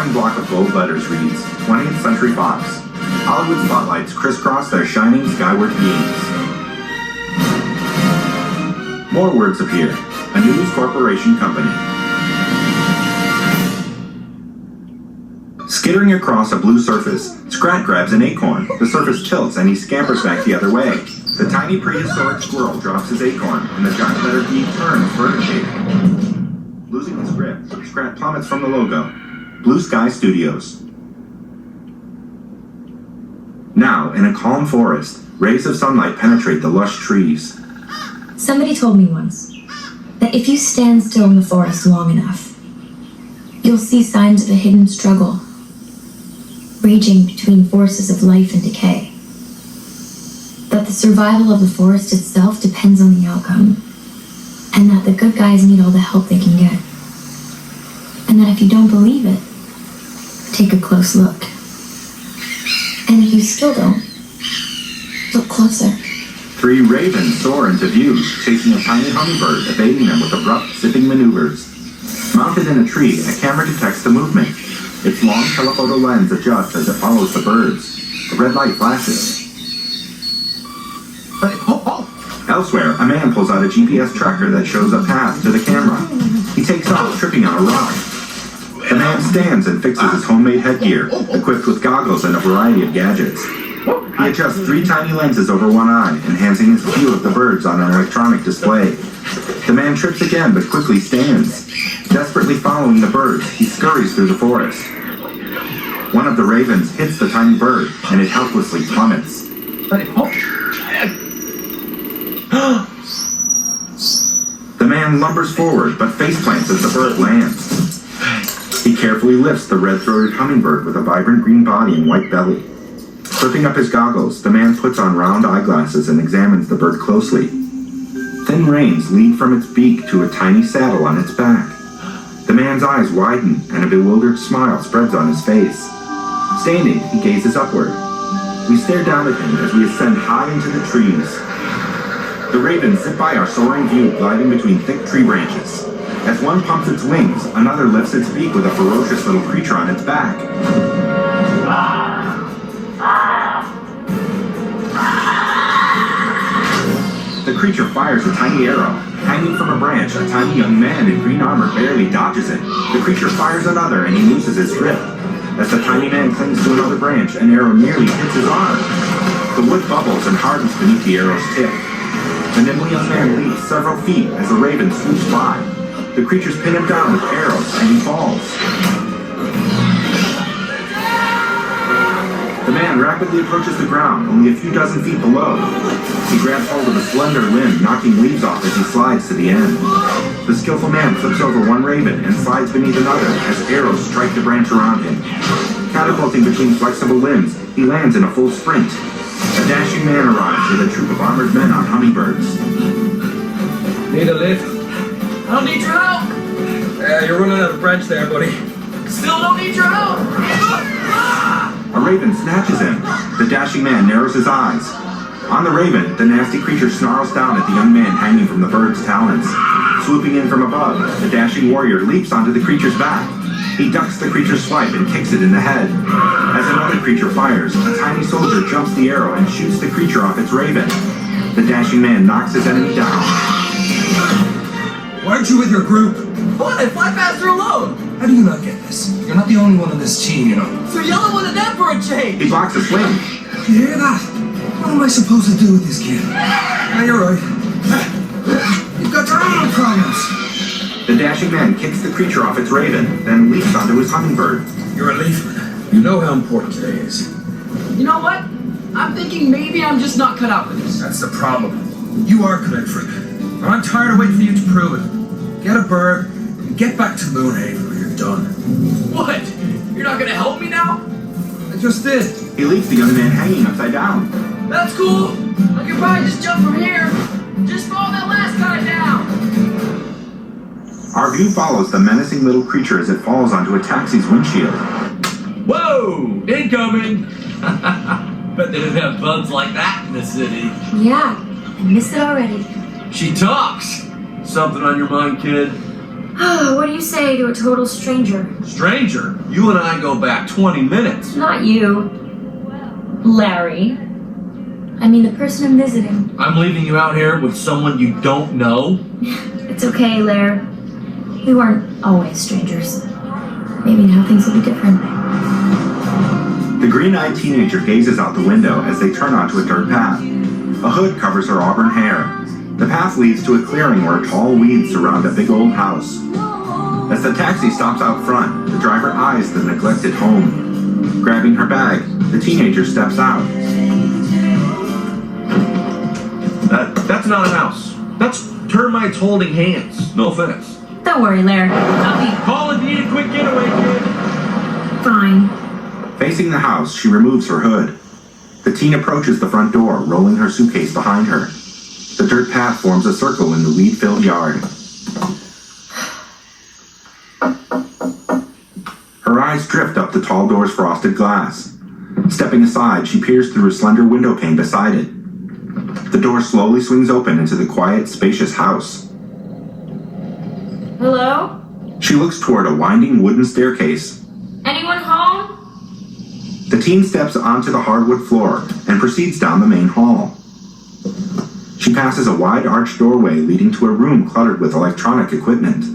giant block of gold letters reads, 20th Century Fox. Hollywood spotlights crisscross their shining skyward beams. More words appear. A News Corporation company. Skittering across a blue surface, Scrat grabs an acorn. The surface tilts and he scampers back the other way. The tiny prehistoric squirrel drops his acorn, and the giant letter D turns vertically. Losing his grip, Scrat plummets from the logo. Blue Sky Studios. Now, in a calm forest, rays of sunlight penetrate the lush trees. Somebody told me once that if you stand still in the forest long enough, you'll see signs of a hidden struggle, raging between forces of life and decay. That the survival of the forest itself depends on the outcome, and that the good guys need all the help they can get. And that if you don't believe it, take a close look. And if you still don't, look closer. 3 ravens soar into view, chasing a tiny hummingbird, evading them with abrupt, zipping maneuvers. Mounted in a tree, a camera detects the movement. Its long telephoto lens adjusts as it follows the birds. A red light flashes. Elsewhere, a man pulls out a GPS tracker that shows a path to the camera. He takes off, tripping on a rock. The man stands and fixes his homemade headgear, equipped with goggles and a variety of gadgets. He adjusts 3 tiny lenses over one eye, enhancing his view of the birds on an electronic display. The man trips again, but quickly stands. Desperately following the birds, he scurries through the forest. One of the ravens hits the tiny bird, and it helplessly plummets. The man lumbers forward, but faceplants as the bird lands. He carefully lifts the red-throated hummingbird with a vibrant green body and white belly. Flipping up his goggles, the man puts on round eyeglasses and examines the bird closely. Thin reins lead from its beak to a tiny saddle on its back. The man's eyes widen, and a bewildered smile spreads on his face. Standing, he gazes upward. We stare down at him as we ascend high into the trees. The ravens zip by our soaring view, gliding between thick tree branches. As one pumps its wings, another lifts its beak with a ferocious little creature on its back. The creature fires a tiny arrow. Hanging from a branch, a tiny young man in green armor barely dodges it. The creature fires another, and he loses his grip. As the tiny man clings to another branch, an arrow nearly hits his arm. The wood bubbles and hardens beneath the arrow's tip. The nimble young man leaps several feet as the raven swoops by. The creatures pin him down with arrows, and he falls. The man rapidly approaches the ground, only a few dozen feet below. He grabs hold of a slender limb, knocking leaves off as he slides to the end. The skillful man flips over one raven and slides beneath another as arrows strike the branch around him. Catapulting between flexible limbs, he lands in a full sprint. A dashing man arrives with a troop of armored men on hummingbirds. Need a lift? I don't need your help. You're running out of branch there, buddy. Still don't need your help. A raven snatches him. The dashing man narrows his eyes. On the raven, the nasty creature snarls down at the young man hanging from the bird's talons. Swooping in from above, the dashing warrior leaps onto the creature's back. He ducks the creature's swipe and kicks it in the head. As another creature fires, a tiny soldier jumps the arrow and shoots the creature off its raven. The dashing man knocks his enemy down. Why aren't you with your group? What? I fly faster alone. How do you not get this? You're not the only one on this team, you know. So yell at one of them for a change. He blocks a swing. You hear that? What am I supposed to do with this kid? Now you're right. You've got your own problems. The dashing man kicks the creature off its raven, then leaps onto his hummingbird. You're a leafman. You know how important today is. You know what? I'm thinking maybe I'm just not cut out for this. That's the problem. You are cut for it. And I'm tired of waiting for you to prove it. Get a bird and get back to Moonhaven or you're done. What? You're not gonna help me now? I just did. He leaves the young man hanging upside down. That's cool. I can probably just jump from here. Just follow that last guy down. Our view follows the menacing little creature as it falls onto a taxi's windshield. Whoa! Incoming! Bet they didn't have bugs like that in the city. Yeah, I missed it already. She talks! Something on your mind, kid? What do you say to a total stranger? Stranger, you and I go back 20 minutes. Not you. Larry. I mean the person I'm visiting. I'm leaving you out here with someone you don't know? It's okay, Lair. We weren't always strangers. Maybe now things will be different. The green-eyed teenager gazes out the window as they turn onto a dirt path. A hood covers her auburn hair. The path leads to a clearing where tall weeds surround a big old house. As the taxi stops out front, the driver eyes the neglected home. Grabbing her bag, the teenager steps out. That's not a house. That's termites holding hands. No offense. Don't worry, Lair. I'll be Call if you need a quick getaway, kid. fine. Facing the house, she removes her hood. The teen approaches the front door, rolling her suitcase behind her. The dirt path forms a circle in the weed-filled yard. Her eyes drift up the tall door's frosted glass. Stepping aside, she peers through a slender window pane beside it. The door slowly swings open into the quiet, spacious house. Hello? She looks toward a winding wooden staircase. Anyone home? The teen steps onto the hardwood floor and proceeds down the main hall. She passes a wide arched doorway leading to a room cluttered with electronic equipment.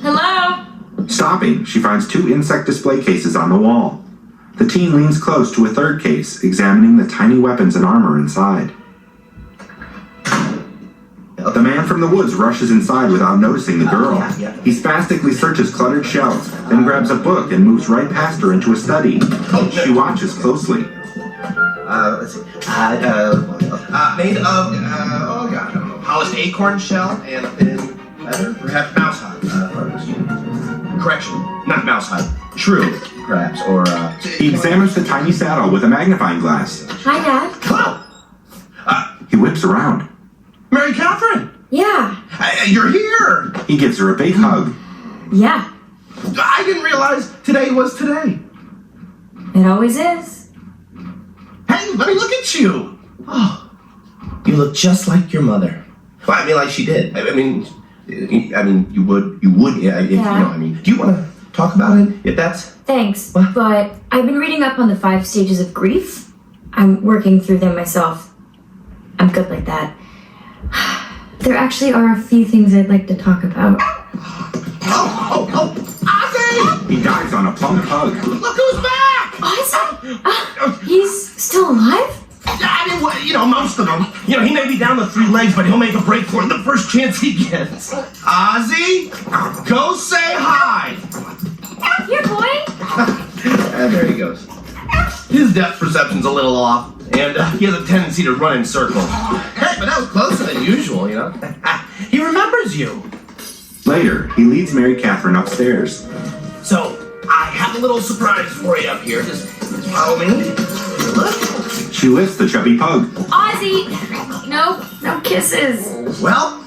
Hello? Stopping, she finds 2 insect display cases on the wall. The teen leans close to a third case, examining the tiny weapons and armor inside. The man from the woods rushes inside without noticing the girl. He spastically searches cluttered shelves, then grabs a book and moves right past her into a study. She watches closely. Let's see. Made of, oh god, I don't know, polished acorn shell and thin leather, perhaps mouse hide. Correction, not mouse hide. True, perhaps, or, He examines the tiny saddle with a magnifying glass. Hi, Dad. Hello! He whips around. Mary Catherine! Yeah. You're here! He gives her a big hug. Yeah. I didn't realize today was today. It always is. Hey, let me look at you! Oh, you look just like your mother. Well, I mean, like she did. I mean, you would, yeah, if, you know, I mean, do you want to talk about it, if that's... Thanks. What? But I've been reading up on the 5 stages of grief. I'm working through them myself. I'm good like that. There actually are a few things I'd like to talk about. Oh, Ozzy! He dives on a plump hug. Look who's back! Ozzy? He's still alive? I mean, well, you know, most of them. You know, he may be down to 3 legs, but he'll make a break for it the first chance he gets. Ozzy, go say hi! Here, boy! And there he goes. His depth perception's a little off, and he has a tendency to run in circles. Hey, but that was closer than usual, you know? He remembers you. Later, he leads Mary Catherine upstairs. So, I have a little surprise for you up here. Just follow me. Look. She lifts the chubby pug. Ozzy! No kisses. Well,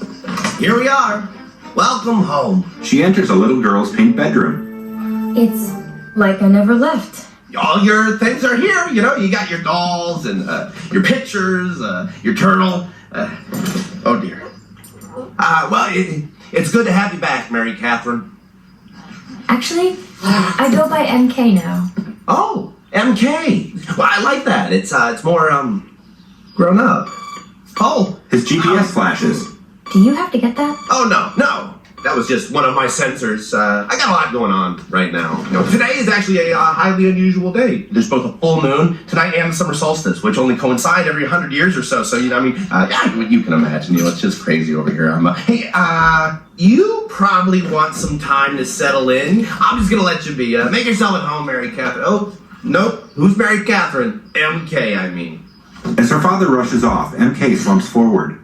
here we are. Welcome home. She enters a little girl's pink bedroom. It's like I never left. All your things are here, you know. You got your dolls and your pictures, your turtle. Oh dear. Well, it's good to have you back, Mary Catherine. Actually, I go by MK now. Oh, MK. Well, I like that. It's more grown up. Oh, His GPS flashes. Do you have to get that? oh no. That was just one of my sensors. I got a lot going on right now. You know, today is actually a highly unusual day. There's both a full moon tonight and the summer solstice, which only coincide every 100 years or so. So, you know, I mean, you can imagine, you know, it's just crazy over here. Hey, you probably want some time to settle in. I'm just gonna let you be. Make yourself at home, Mary Catherine. Oh, nope. Who's Mary Catherine? MK, I mean. As her father rushes off, MK slumps forward.